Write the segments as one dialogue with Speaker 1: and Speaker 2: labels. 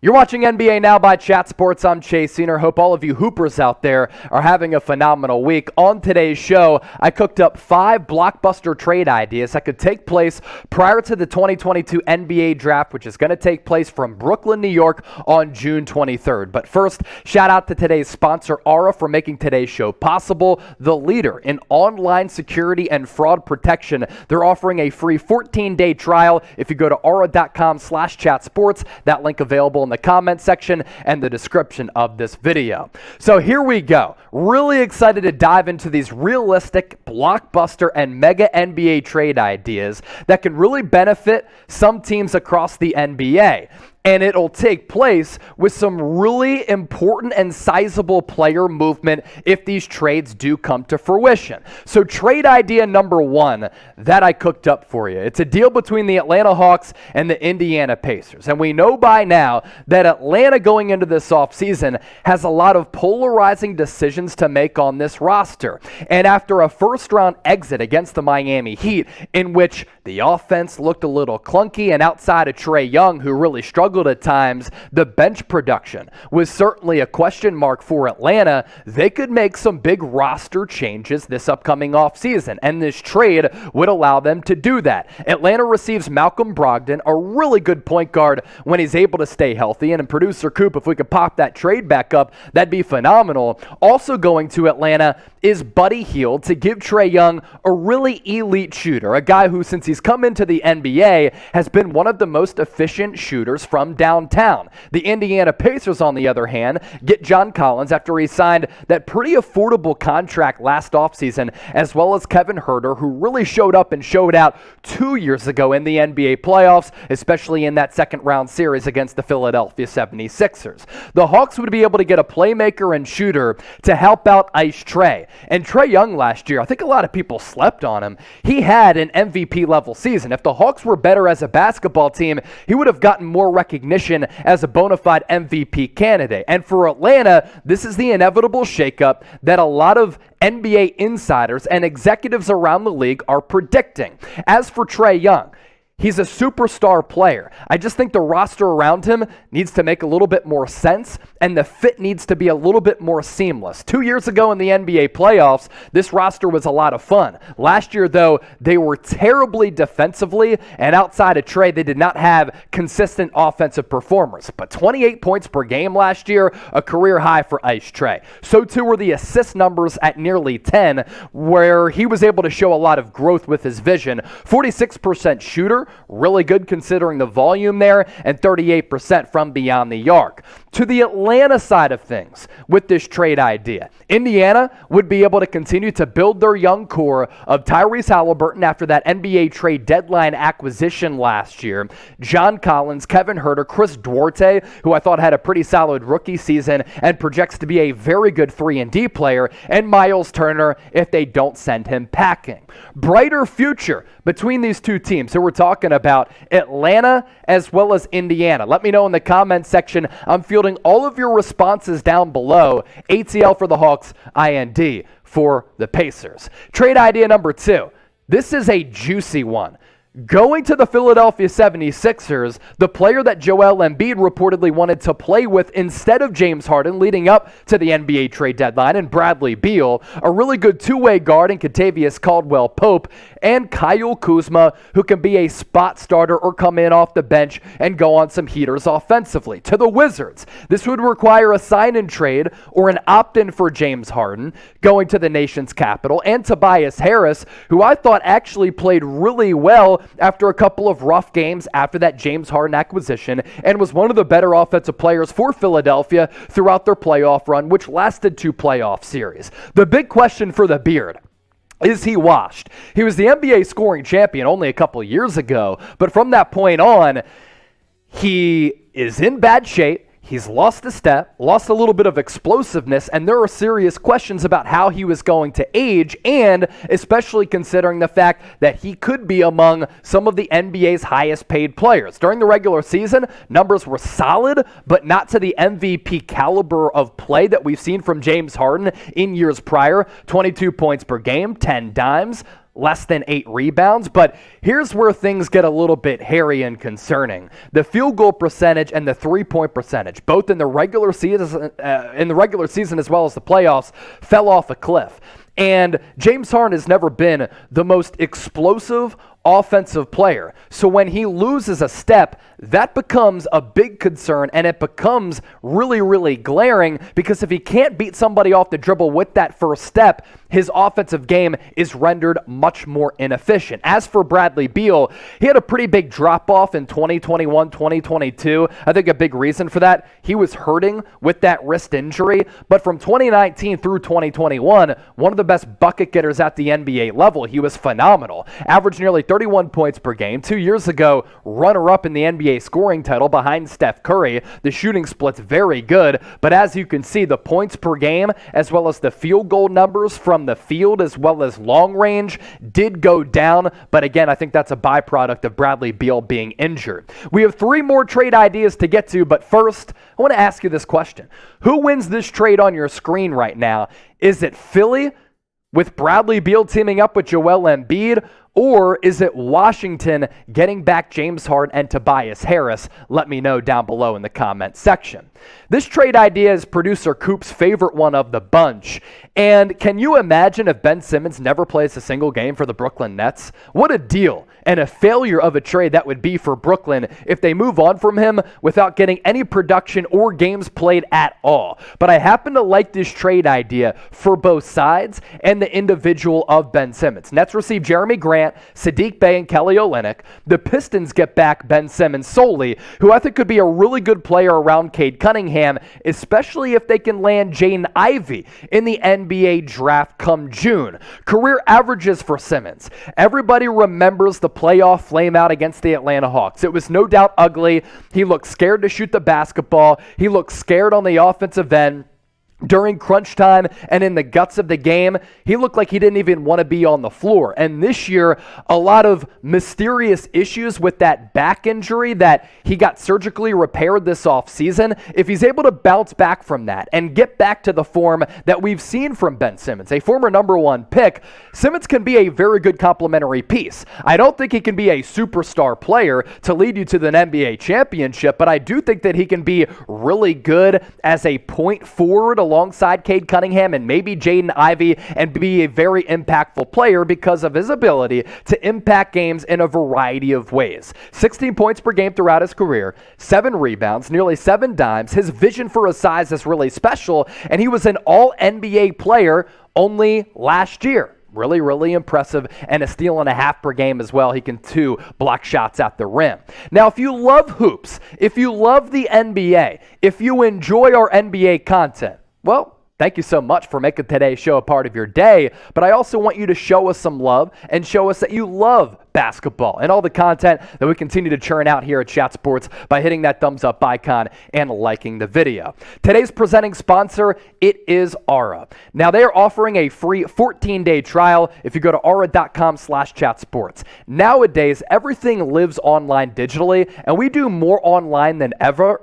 Speaker 1: You're watching NBA Now by Chat Sports. I'm Chase Senior. Hope all of you hoopers out there are having a phenomenal week. On today's show, I cooked up 5 blockbuster trade ideas that could take place prior to the 2022 NBA Draft, which is going to take place from Brooklyn, New York on June 23rd. But first, shout out to today's sponsor, Aura, for making today's show possible. The leader in online security and fraud protection. They're offering a free 14-day trial if you go to aura.com/chatsports. That link available in the comment section and the description of this video. So here we go. Really excited to dive into these realistic, blockbuster, and mega NBA trade ideas that can really benefit some teams across the NBA. And it'll take place with some really important and sizable player movement if these trades do come to fruition. So trade idea number 1 that I cooked up for you. It's a deal between the Atlanta Hawks and the Indiana Pacers. And we know by now that Atlanta going into this offseason has a lot of polarizing decisions to make on this roster. And after a first-round exit against the Miami Heat, in which the offense looked a little clunky, and outside of Trae Young, who really struggled at times, the bench production was certainly a question mark for Atlanta. They could make some big roster changes this upcoming offseason, and this trade would allow them to do that. Atlanta receives Malcolm Brogdon, a really good point guard when he's able to stay healthy, and in producer Coop, if we could pop that trade back up, that'd be phenomenal. Also going to Atlanta is Buddy Hield to give Trae Young a really elite shooter, a guy who, since he's come into the NBA, has been one of the most efficient shooters from downtown. The Indiana Pacers, on the other hand, get John Collins after he signed that pretty affordable contract last offseason, as well as Kevin Huerter, who really showed up and showed out 2 years ago in the NBA playoffs, especially in that second-round series against the Philadelphia 76ers. The Hawks would be able to get a playmaker and shooter to help out Ice Trae. And Trae Young last year, I think a lot of people slept on him. He had an MVP-level season. If the Hawks were better as a basketball team, he would have gotten more recognition as a bona fide MVP candidate. And for Atlanta, this is the inevitable shakeup that a lot of NBA insiders and executives around the league are predicting. As for Trae Young, he's a superstar player. I just think the roster around him needs to make a little bit more sense, and the fit needs to be a little bit more seamless. 2 years ago in the NBA playoffs, this roster was a lot of fun. Last year, though, they were terribly defensively, and outside of Trae, they did not have consistent offensive performers. But 28 points per game last year, a career high for Ice Trae. So too were the assist numbers at nearly 10, where he was able to show a lot of growth with his vision. 46% shooter, really good considering the volume there, and 38% from beyond the arc. To the Atlanta side of things, with this trade idea, Indiana would be able to continue to build their young core of Tyrese Halliburton after that NBA trade deadline acquisition last year, John Collins, Kevin Huerter, Chris Duarte, who I thought had a pretty solid rookie season and projects to be a very good 3-and-D player, and Miles Turner if they don't send him packing. Brighter future between these two teams. So we're talking about Atlanta as well as Indiana. Let me know in the comments section. I'm fielding all of your responses down below. ATL for the Hawks, IND for the Pacers. Trade idea number 2. This is a juicy one. Going to the Philadelphia 76ers, the player that Joel Embiid reportedly wanted to play with instead of James Harden leading up to the NBA trade deadline, and Bradley Beal, a really good two-way guard in Kentavious Caldwell-Pope, and Kyle Kuzma, who can be a spot starter or come in off the bench and go on some heaters offensively. To the Wizards, this would require a sign-and trade or an opt-in for James Harden going to the nation's capital, and Tobias Harris, who I thought actually played really well after a couple of rough games after that James Harden acquisition, and was one of the better offensive players for Philadelphia throughout their playoff run, which lasted 2 playoff series. The big question for the Beard: is he washed? He was the NBA scoring champion only a couple years ago, but from that point on, he is in bad shape. He's lost a step, lost a little bit of explosiveness, and there are serious questions about how he was going to age, and especially considering the fact that he could be among some of the NBA's highest paid players. During the regular season, numbers were solid, but not to the MVP caliber of play that we've seen from James Harden in years prior. 22 points per game, 10 dimes, less than 8 rebounds. But here's where things get a little bit hairy and concerning. The field goal percentage and the three-point percentage, both in the regular season as well as the playoffs, fell off a cliff. And James Harden has never been the most explosive offensive player. So when he loses a step, that becomes a big concern, and it becomes really, really glaring, because if he can't beat somebody off the dribble with that first step, his offensive game is rendered much more inefficient. As for Bradley Beal, he had a pretty big drop-off in 2021, 2022. I think a big reason for that, he was hurting with that wrist injury. But from 2019 through 2021, one of the best bucket getters at the NBA level. He was phenomenal. Averaged nearly 31 points per game. 2 years ago, runner-up in the NBA scoring title behind Steph Curry. The shooting split's very good, but as you can see, the points per game as well as the field goal numbers from the field as well as long range did go down. But again, I think that's a byproduct of Bradley Beal being injured. We have 3 more trade ideas to get to, but first, I want to ask you this question. Who wins this trade on your screen right now? Is it Philly with Bradley Beal teaming up with Joel Embiid, or is it Washington getting back James Harden and Tobias Harris? Let me know down below in the comment section. This trade idea is producer Coop's favorite one of the bunch. And can you imagine if Ben Simmons never plays a single game for the Brooklyn Nets? What a deal and a failure of a trade that would be for Brooklyn if they move on from him without getting any production or games played at all. But I happen to like this trade idea for both sides and the individual of Ben Simmons. Nets receive Jeremy Grant, Sadiq Bey, and Kelly Olynyk. The Pistons get back Ben Simmons solely, who I think could be a really good player around Cade Cunningham, especially if they can land Jaden Ivey in the NBA draft come June. Career averages for Simmons. Everybody remembers the playoff flameout against the Atlanta Hawks. It was no doubt ugly. He looked scared to shoot the basketball. He looked scared on the offensive end. During crunch time and in the guts of the game, he looked like he didn't even want to be on the floor. And this year, a lot of mysterious issues with that back injury that he got surgically repaired this offseason. If he's able to bounce back from that and get back to the form that we've seen from Ben Simmons, a former #1 pick, Simmons can be a very good complementary piece. I don't think he can be a superstar player to lead you to the NBA championship, but I do think that he can be really good as a point forward alongside Cade Cunningham and maybe Jaden Ivey, and be a very impactful player because of his ability to impact games in a variety of ways. 16 points per game throughout his career, 7 rebounds, nearly 7 dimes. His vision for his size is really special, and he was an all-NBA player only last year. Really, really impressive, and a steal and a half per game as well. He can too block shots at the rim. Now, if you love hoops, if you love the NBA, if you enjoy our NBA content, well, thank you so much for making today's show a part of your day, but I also want you to show us some love and show us that you love basketball and all the content that we continue to churn out here at Chat Sports by hitting that thumbs up icon and liking the video. Today's presenting sponsor, it is Aura. Now, they are offering a free 14-day trial if you go to aura.com/chatsports. Nowadays, everything lives online digitally, and we do more online than ever.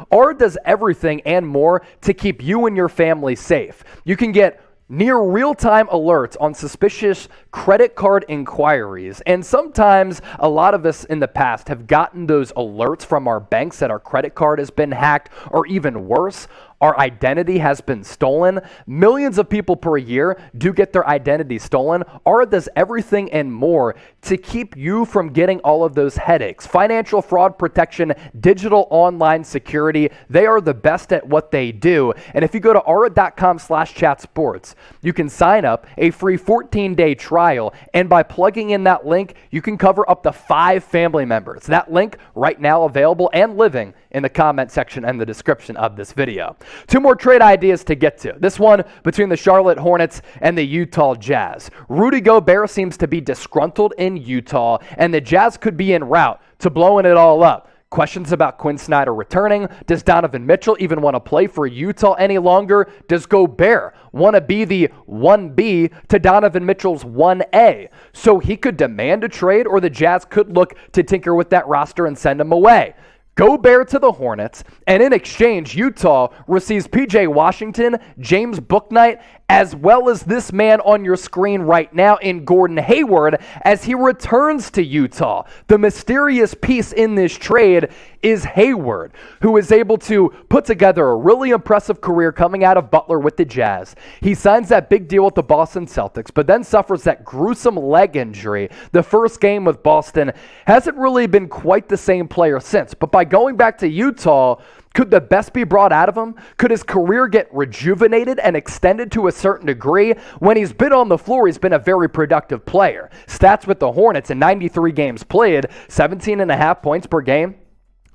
Speaker 1: Aura does everything and more to keep you and your family safe. You can get near real-time alerts on suspicious credit card inquiries. And sometimes a lot of us in the past have gotten those alerts from our banks that our credit card has been hacked, or even worse, our identity has been stolen. Millions of people per year do get their identity stolen. Aura does everything and more to keep you from getting all of those headaches. Financial fraud protection, digital online security, they are the best at what they do. And if you go to aura.com/chatsports, you can sign up a free 14-day trial. And by plugging in that link, you can cover up to 5 family members. That link right now available and living in the comment section and the description of this video. 2 more trade ideas to get to. This one between the Charlotte Hornets and the Utah Jazz. Rudy Gobert seems to be disgruntled in Utah, and the Jazz could be en route to blowing it all up. Questions about Quinn Snyder returning. Does Donovan Mitchell even want to play for Utah any longer? Does Gobert want to be the 1B to Donovan Mitchell's 1A? So he could demand a trade, or the Jazz could look to tinker with that roster and send him away. Gobert to the Hornets, and in exchange, Utah receives P.J. Washington, James Bouknight, as well as this man on your screen right now in Gordon Hayward as he returns to Utah. The mysterious piece in this trade is Hayward, who is able to put together a really impressive career coming out of Butler with the Jazz. He signs that big deal with the Boston Celtics, but then suffers that gruesome leg injury. The first game with Boston hasn't really been quite the same player since, but by going back to Utah, could the best be brought out of him? Could his career get rejuvenated and extended to a certain degree? When he's been on the floor, he's been a very productive player. Stats with the Hornets in 93 games played, 17.5 points per game.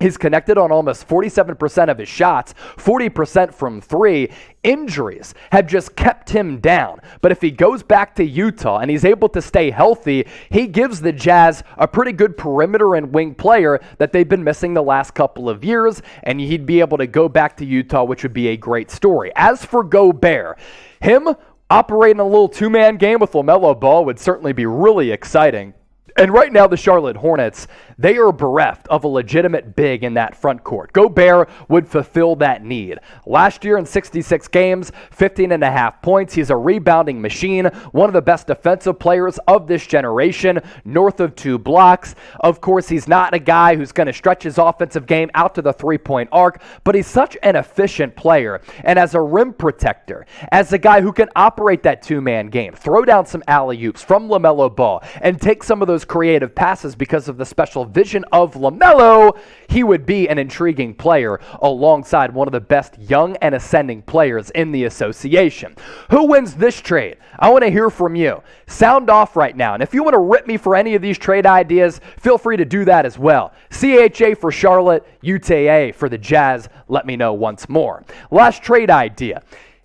Speaker 1: He's connected on almost 47% of his shots, 40% from three. Injuries have just kept him down. But if he goes back to Utah and he's able to stay healthy, he gives the Jazz a pretty good perimeter and wing player that they've been missing the last couple of years, and he'd be able to go back to Utah, which would be a great story. As for Gobert, him operating a little two-man game with LaMelo Ball would certainly be really exciting. And right now, the Charlotte Hornets, they are bereft of a legitimate big in that front court. Gobert would fulfill that need. Last year in 66 games, 15.5 points. He's a rebounding machine, one of the best defensive players of this generation, north of 2 blocks. Of course, he's not a guy who's going to stretch his offensive game out to the three-point arc, but he's such an efficient player. And as a rim protector, as a guy who can operate that two-man game, throw down some alley-oops from LaMelo Ball, and take some of those creative passes because of the special vision of LaMelo, he would be an intriguing player alongside one of the best young and ascending players in the association. Who wins this trade? I want to hear from you. Sound off right now. And if you want to rip me for any of these trade ideas, feel free to do that as well. CHA for Charlotte, UTA for the Jazz. Let me know once more. Last trade idea.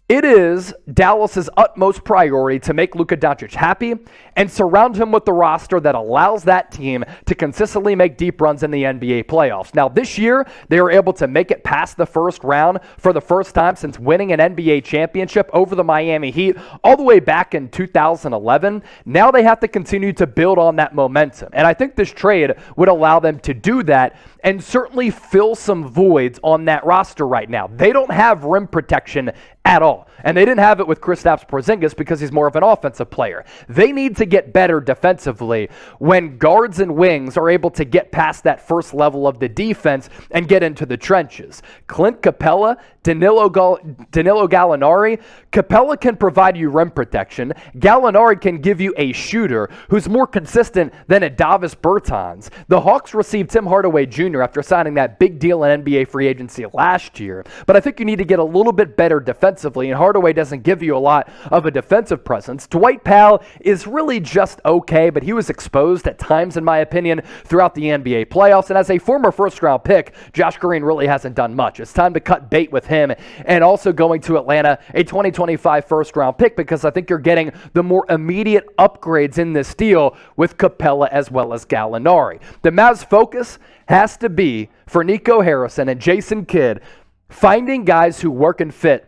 Speaker 1: It is Dallas's utmost priority to make Luka Doncic happy and surround him with the roster that allows that team to consistently make deep runs in the NBA playoffs. Now, this year, they were able to make it past the first round for the first time since winning an NBA championship over the Miami Heat all the way back in 2011. Now they have to continue to build on that momentum. And I think this trade would allow them to do that and certainly fill some voids on that roster right now. They don't have rim protection at all. And they didn't have it with Kristaps Porzingis because he's more of an offensive player. They need to get better defensively when guards and wings are able to get past that first level of the defense and get into the trenches. Clint Capella, Danilo Gallinari. Capella can provide you rim protection. Gallinari can give you a shooter who's more consistent than a Davis Bertans. The Hawks received Tim Hardaway Jr. after signing that big deal in NBA free agency last year. But I think you need to get a little bit better defensively, and Hardaway doesn't give you a lot of a defensive presence. Dwight Powell is really just okay, but he was exposed at times, in my opinion, throughout the NBA playoffs. And as a former first-round pick, Josh Green really hasn't done much. It's time to cut bait with him, and also going to Atlanta, a 2025 first-round pick, because I think you're getting the more immediate upgrades in this deal with Capella as well as Gallinari. The Mavs' focus has to be, for Nico Harrison and Jason Kidd, finding guys who work and fit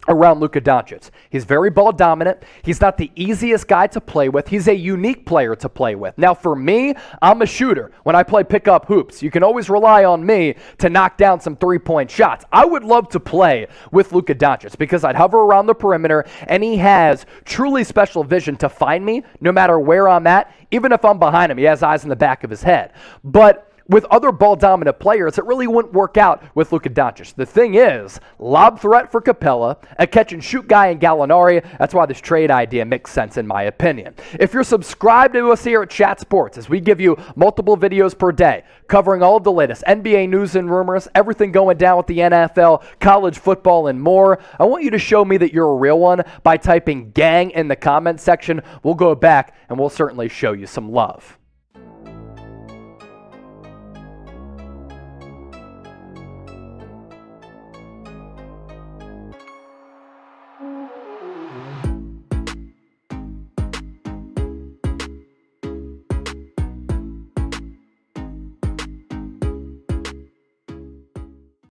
Speaker 1: around Luka Doncic. He's very ball dominant. He's not the easiest guy to play with. He's a unique player to play with. Now, for me, I'm a shooter. When I play pickup hoops, you can always rely on me to knock down some three-point shots. I would love to play with Luka Doncic because I'd hover around the perimeter, and he has truly special vision to find me no matter where I'm at. Even if I'm behind him, he has eyes in the back of his head. But with other ball-dominant players, it really wouldn't work out with Luka Doncic. The thing is, lob threat for Capella, a catch-and-shoot guy in Gallinari. That's why this trade idea makes sense in my opinion. If you're subscribed to us here at Chat Sports, as we give you multiple videos per day, covering all of the latest NBA news and rumors, everything going down with the NFL, college football, and more, I want you to show me that you're a real one by typing gang in the comment section. We'll go back and we'll certainly show you some love.